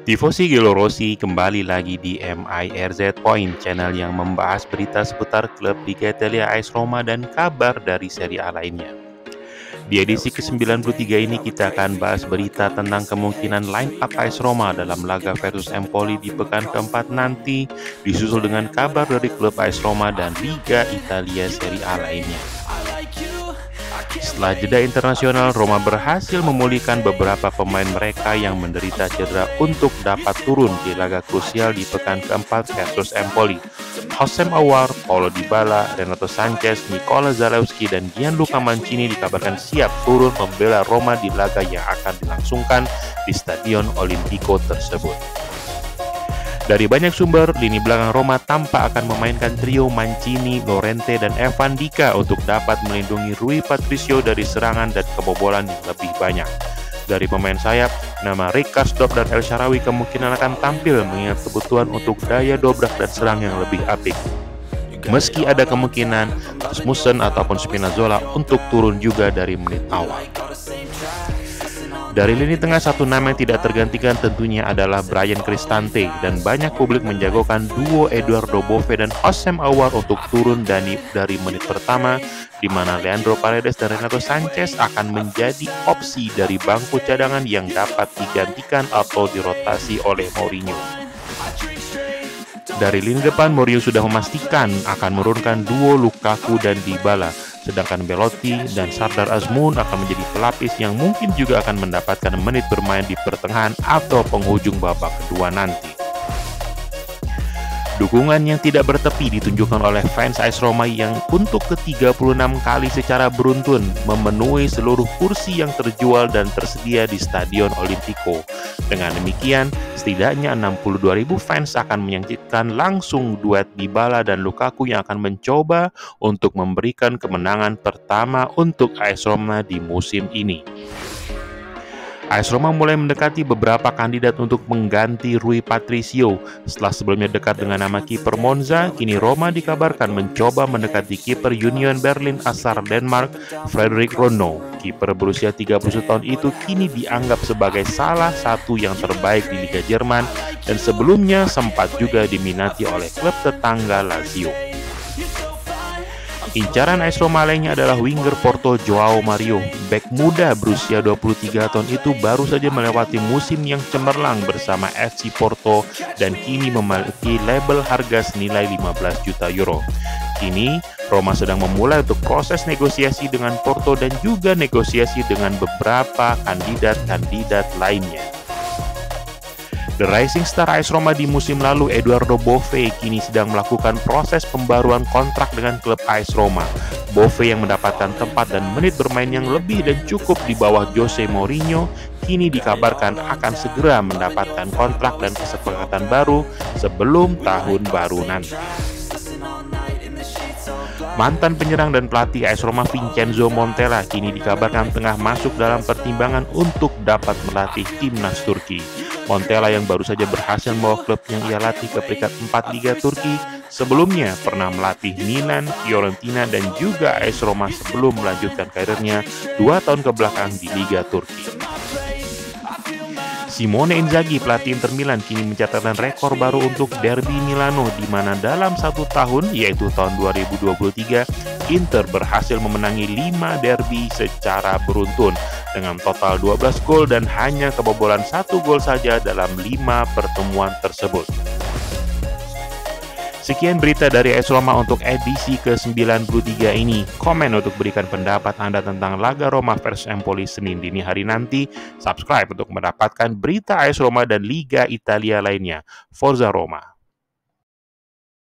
Tifosi Gelorosi kembali lagi di MIRZ Point, channel yang membahas berita seputar klub Liga Italia AS Roma dan kabar dari Serie A lainnya. Di edisi ke-93 ini kita akan bahas berita tentang kemungkinan line up AS Roma dalam laga versus Empoli di pekan keempat nanti, disusul dengan kabar dari klub AS Roma dan Liga Italia Serie A lainnya. Setelah jeda internasional, Roma berhasil memulihkan beberapa pemain mereka yang menderita cedera untuk dapat turun di laga krusial di pekan keempat versus Empoli. Hossein Aouar, Paulo Dybala, Renato Sanches, Nicola Zalewski, dan Gianluca Mancini dikabarkan siap turun membela Roma di laga yang akan dilangsungkan di Stadion Olimpico tersebut. Dari banyak sumber, lini belakang Roma tampak akan memainkan trio Mancini, Llorente, dan Evan Dika untuk dapat melindungi Rui Patricio dari serangan dan kebobolan yang lebih banyak. Dari pemain sayap, nama Rick Karsdorp dan El Shaarawy kemungkinan akan tampil mengingat kebutuhan untuk daya dobrak dan serang yang lebih apik. Meski ada kemungkinan Rasmussen ataupun Spinazzola untuk turun juga dari menit awal. Dari lini tengah, satu nama yang tidak tergantikan tentunya adalah Bryan Cristante, dan banyak publik menjagokan duo Eduardo Bove dan Hossein Aouar untuk turun dari menit pertama, di mana Leandro Paredes dan Renato Sanches akan menjadi opsi dari bangku cadangan yang dapat digantikan atau dirotasi oleh Mourinho. Dari lini depan, Mourinho sudah memastikan akan menurunkan duo Lukaku dan Dybala, sedangkan Belotti dan Sardar Azmoun akan menjadi pelapis yang mungkin juga akan mendapatkan menit bermain di pertengahan atau penghujung babak kedua nanti. Dukungan yang tidak bertepi ditunjukkan oleh fans AS Roma yang untuk ke-36 kali secara beruntun memenuhi seluruh kursi yang terjual dan tersedia di Stadion Olimpico. Dengan demikian, setidaknya 62.000 fans akan menyaksikan langsung duet Dybala dan Lukaku yang akan mencoba untuk memberikan kemenangan pertama untuk AS Roma di musim ini. AS Roma mulai mendekati beberapa kandidat untuk mengganti Rui Patricio. Setelah sebelumnya dekat dengan nama kiper Monza, kini Roma dikabarkan mencoba mendekati kiper Union Berlin asal Denmark, Frederik Ronno. Kiper berusia 31 tahun itu kini dianggap sebagai salah satu yang terbaik di Liga Jerman dan sebelumnya sempat juga diminati oleh klub tetangga Lazio. Incaran AS Roma lainnya adalah winger Porto Joao Mario. Bek muda berusia 23 tahun itu baru saja melewati musim yang cemerlang bersama FC Porto dan kini memiliki label harga senilai 15 juta euro. Kini, Roma sedang memulai untuk proses negosiasi dengan Porto dan juga negosiasi dengan beberapa kandidat-kandidat lainnya. The Rising Star AS Roma di musim lalu, Eduardo Bove, kini sedang melakukan proses pembaruan kontrak dengan klub AS Roma. Bove yang mendapatkan tempat dan menit bermain yang lebih dan cukup di bawah Jose Mourinho, kini dikabarkan akan segera mendapatkan kontrak dan kesepakatan baru sebelum tahun baru nanti. Mantan penyerang dan pelatih AS Roma Vincenzo Montella kini dikabarkan tengah masuk dalam pertimbangan untuk dapat melatih timnas Turki. Montella yang baru saja berhasil membawa klub yang ia latih ke peringkat 4 Liga Turki, sebelumnya pernah melatih Milan, Fiorentina, dan juga AS Roma sebelum melanjutkan karirnya 2 tahun kebelakang di Liga Turki. Simone Inzaghi, pelatih Inter Milan, kini mencatatkan rekor baru untuk Derby Milano, di mana dalam 1 tahun, yaitu tahun 2023, Inter berhasil memenangi 5 derby secara beruntun dengan total 12 gol dan hanya kebobolan 1 gol saja dalam 5 pertemuan tersebut. Sekian berita dari AS Roma untuk edisi ke-93 ini. Komen untuk berikan pendapat Anda tentang laga Roma versus Empoli Senin dini hari nanti. Subscribe untuk mendapatkan berita AS Roma dan Liga Italia lainnya. Forza Roma!